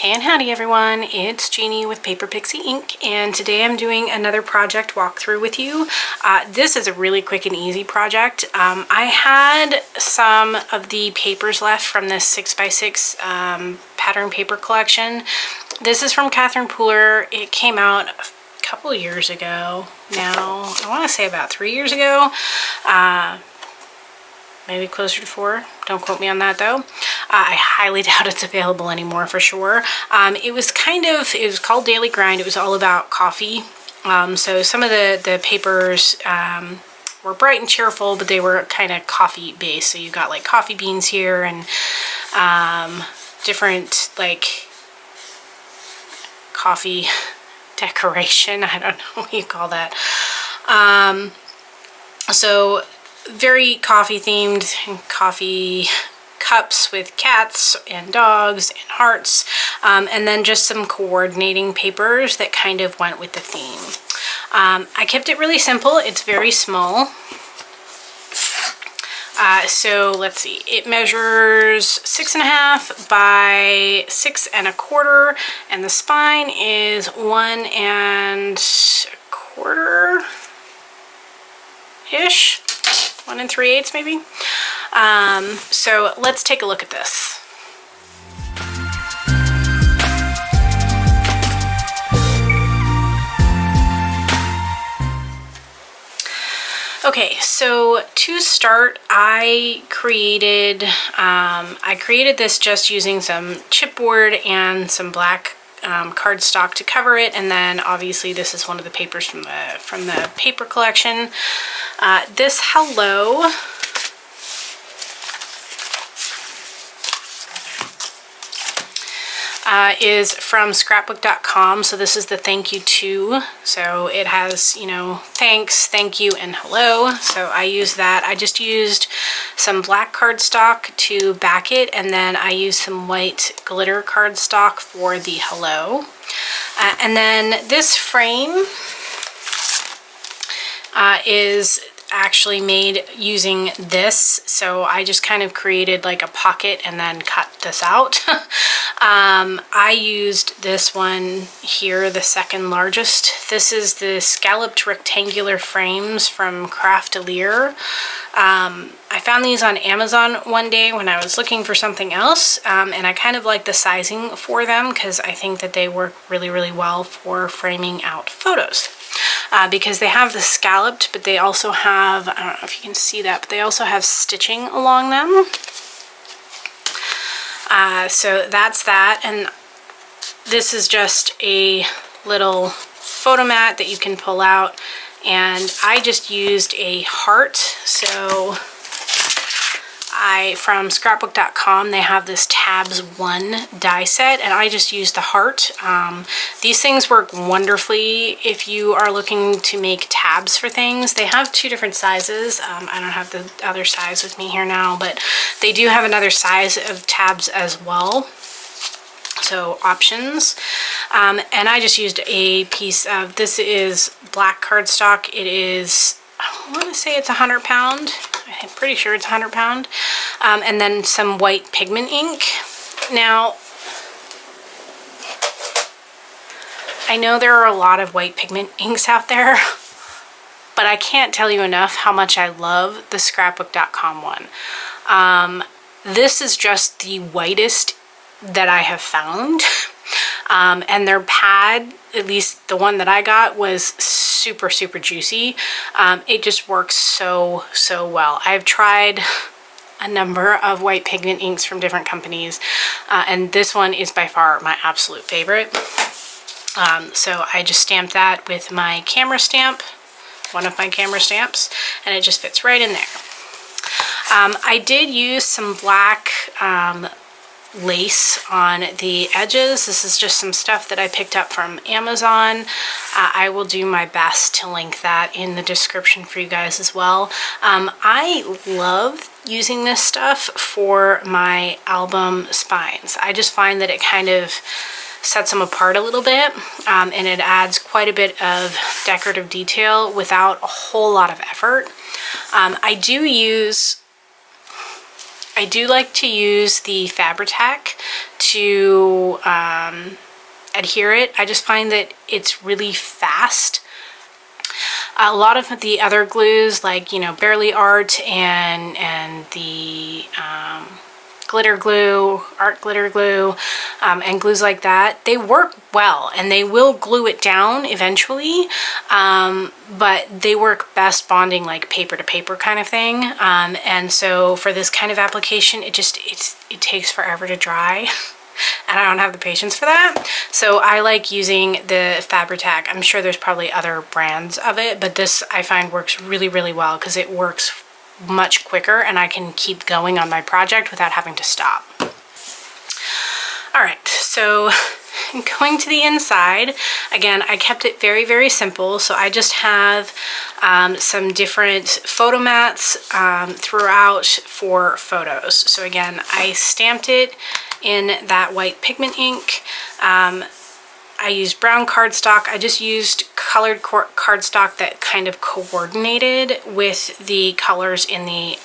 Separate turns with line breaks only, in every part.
Hey and howdy everyone, it's Jeannie with Paper Pixie Ink, and today I'm doing another project walkthrough with you. This is a really quick and easy project. I had some of the papers left from this 6x6 pattern paper collection. This is from Catherine Pooler. It came out a couple years ago now. I want to say about 3 years ago. Maybe closer to 4. Don't quote me on that though. I highly doubt it's available anymore for sure. It was called Daily Grind. It was all about coffee. So some of the papers were bright and cheerful, but they were kind of coffee based. So you got like coffee beans here and different like coffee decoration. I don't know what you call that. So very coffee themed, coffee cups with cats and dogs and hearts, and then just some coordinating papers that kind of went with the theme. I kept it really simple. It's very small. So let's see, it measures 6.5 by 6.25, and the spine is 1.25 ish. 1 3/8 maybe. So let's take a look at this. Okay, so to start, I created this just using some chipboard and some black cardstock to cover it, and then obviously this is one of the papers from the paper collection. This hello is from scrapbook.com. So this is the thank you to. So it has, you know, thanks, thank you, and hello. So I use that. I just used some black cardstock to back it, and then I used some white glitter cardstock for the hello. And then this frame is actually made using this, so I just kind of created like a pocket and then cut this out. I used this one here, the second largest. This is the scalloped rectangular frames from Craftelier. I found these on Amazon one day when I was looking for something else, and I kind of like the sizing for them because I think that they work really, really well for framing out photos. Because they have the scalloped, but they also have, I don't know if you can see that, but they also have stitching along them. So that's that, and this is just a little photo mat that you can pull out, and I just used a heart. So from scrapbook.com, they have this tabs 1 die set, and I just used the heart. These things work wonderfully if you are looking to make tabs for things. They have 2 different sizes. I don't have the other size with me here now, but they do have another size of tabs as well. So options. And I just used a piece of, this is black cardstock. It is, I want to say it's 100 pound. I'm pretty sure it's 100 pound. And then some white pigment ink. Now, I know there are a lot of white pigment inks out there, but I can't tell you enough how much I love the scrapbook.com one. This is just the whitest that I have found. And their pad, at least the one that I got, was super, super juicy. It just works so, so well. I've tried a number of white pigment inks from different companies, and this one is by far my absolute favorite. So I just stamped that with my camera stamp, one of my camera stamps, and it just fits right in there. I did use some black lace on the edges. This is just some stuff that I picked up from Amazon. I will do my best to link that in the description for you guys as well. I love using this stuff for my album spines. I just find that it kind of sets them apart a little bit, and it adds quite a bit of decorative detail without a whole lot of effort. I do use I do like to use the Fabri-Tac to adhere it. I just find that it's really fast. A lot of the other glues, like, you know, Barely Art and the glitter glue, art glitter glue, and glues like that, they work well and they will glue it down eventually, but they work best bonding like paper to paper kind of thing. And so for this kind of application, it takes forever to dry. And I don't have the patience for that. So I like using the Fabri-Tac. I'm sure there's probably other brands of it, but this I find works really, really well because it works much quicker and I can keep going on my project without having to stop. All right, so going to the inside, again, I kept it very, very simple. So I just have some different photo mats throughout for photos. So again, I stamped it in that white pigment ink. I used brown cardstock. I just used colored cardstock that kind of coordinated with the colors in the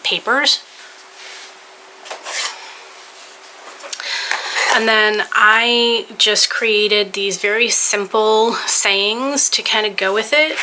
papers. And then I just created these very simple sayings to kind of go with it.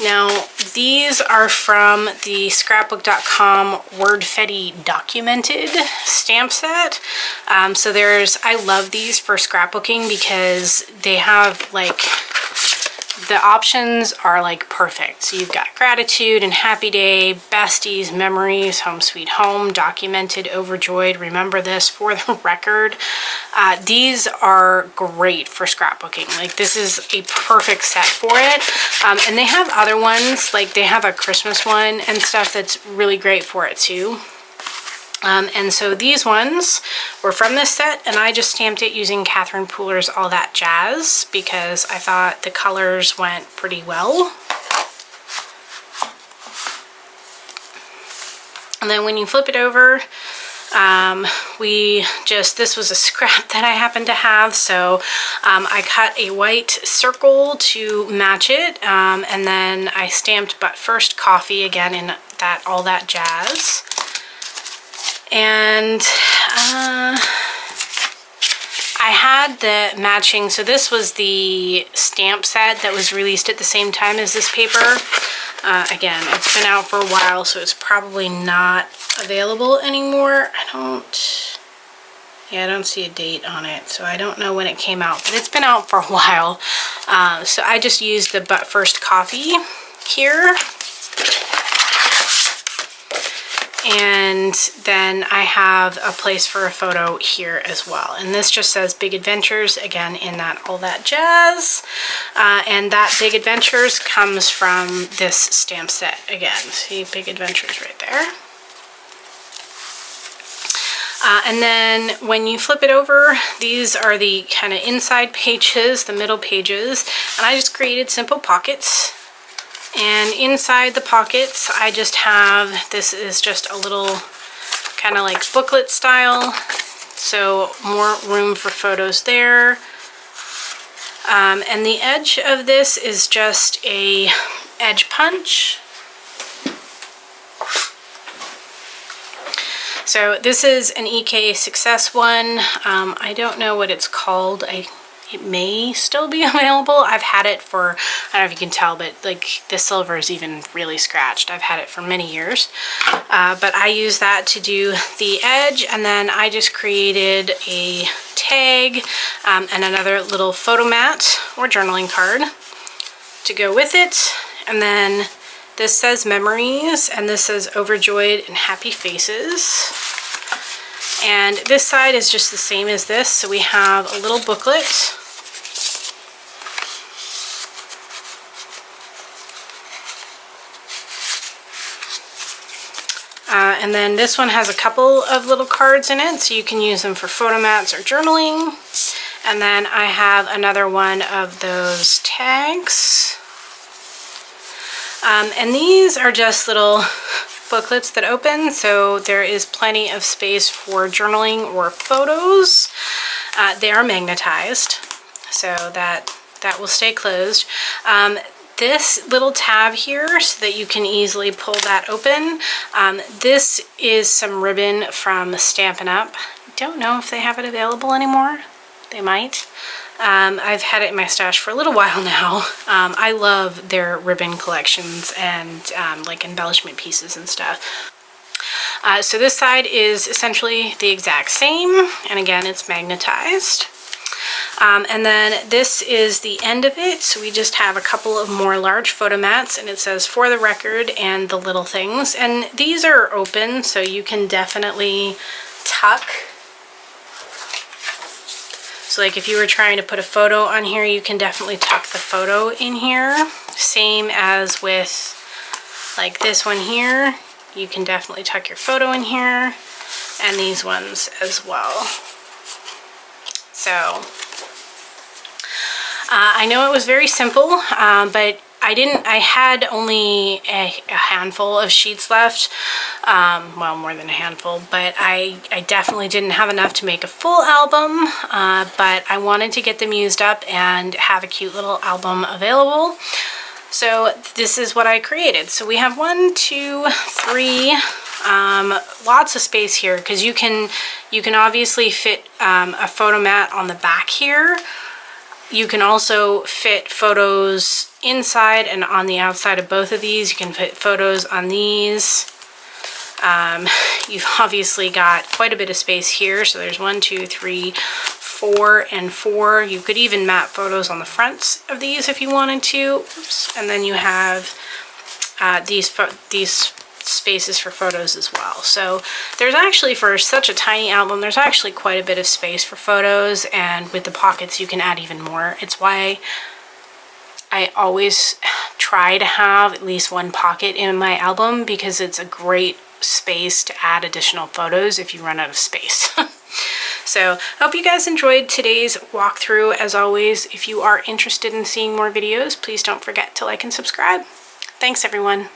Now, these are from the scrapbook.com Wordfetti Documented stamp set. So I love these for scrapbooking because they have like, the options are like perfect. So you've got gratitude and happy day, besties, memories, home sweet home, documented, overjoyed, remember this, for the record. These are great for scrapbooking. Like, this is a perfect set for it. And they have other ones, like they have a Christmas one and stuff that's really great for it too. And so these ones were from this set, and I just stamped it using Catherine Pooler's All That Jazz because I thought the colors went pretty well. And then when you flip it over, this was a scrap that I happened to have, so I cut a white circle to match it, and then I stamped But First Coffee again in that All That Jazz. And I had the matching, so this was the stamp set that was released at the same time as this paper. Again, it's been out for a while, so it's probably not available anymore. I don't see a date on it, so I don't know when it came out, but it's been out for a while. So I just used the But First Coffee here. And then I have a place for a photo here as well. And this just says Big Adventures, again, in that All That Jazz. And that Big Adventures comes from this stamp set again. See Big Adventures right there. And then when you flip it over, these are the kind of inside pages, the middle pages. And I just created simple pockets. And inside the pockets, I just have, this is just a little kind of like booklet style, so more room for photos there. And the edge of this is just a edge punch. So this is an EK Success one. I don't know what it's called. It may still be available. I've had it for, I don't know if you can tell, but like the silver is even really scratched. I've had it for many years. But I use that to do the edge, and then I just created a tag and another little photo mat or journaling card to go with it. And then this says memories, and this says overjoyed and happy faces. And this side is just the same as this, so we have a little booklet. And then this one has a couple of little cards in it, so you can use them for photo mats or journaling. And then I have another one of those tags. And these are just little booklets that open, so there is plenty of space for journaling or photos. They are magnetized, so that will stay closed. this little tab here so that you can easily pull that open. This is some ribbon from Stampin' Up. I don't know if they have it available anymore. They might. I've had it in my stash for a little while now. I love their ribbon collections and like embellishment pieces and stuff. So this side is essentially the exact same, and again, it's magnetized. And then this is the end of it, so we just have a couple of more large photo mats, and it says "For the Record" and the little things. And these are open, so you can definitely tuck. So like if you were trying to put a photo on here, you can definitely tuck the photo in here. Same as with like this one here. You can definitely tuck your photo in here, and these ones as well. So I know it was very simple, but I had only a handful of sheets left. Well, more than a handful, but I definitely didn't have enough to make a full album, but I wanted to get them used up and have a cute little album available. So this is what I created. So we have 1, 2, 3, lots of space here, because you can obviously fit a photo mat on the back here. You can also fit photos inside and on the outside of both of these. You can fit photos on these. You've obviously got quite a bit of space here. So there's 1, 2, 3, 4, and 4. You could even mat photos on the fronts of these if you wanted to. Oops. And then you have these spaces for photos as well. So there's actually, for such a tiny album, there's actually quite a bit of space for photos, and with the pockets you can add even more. It's why I always try to have at least one pocket in my album, because it's a great space to add additional photos if you run out of space. So I hope you guys enjoyed today's walkthrough. As always, if you are interested in seeing more videos, please don't forget to like and subscribe. Thanks everyone.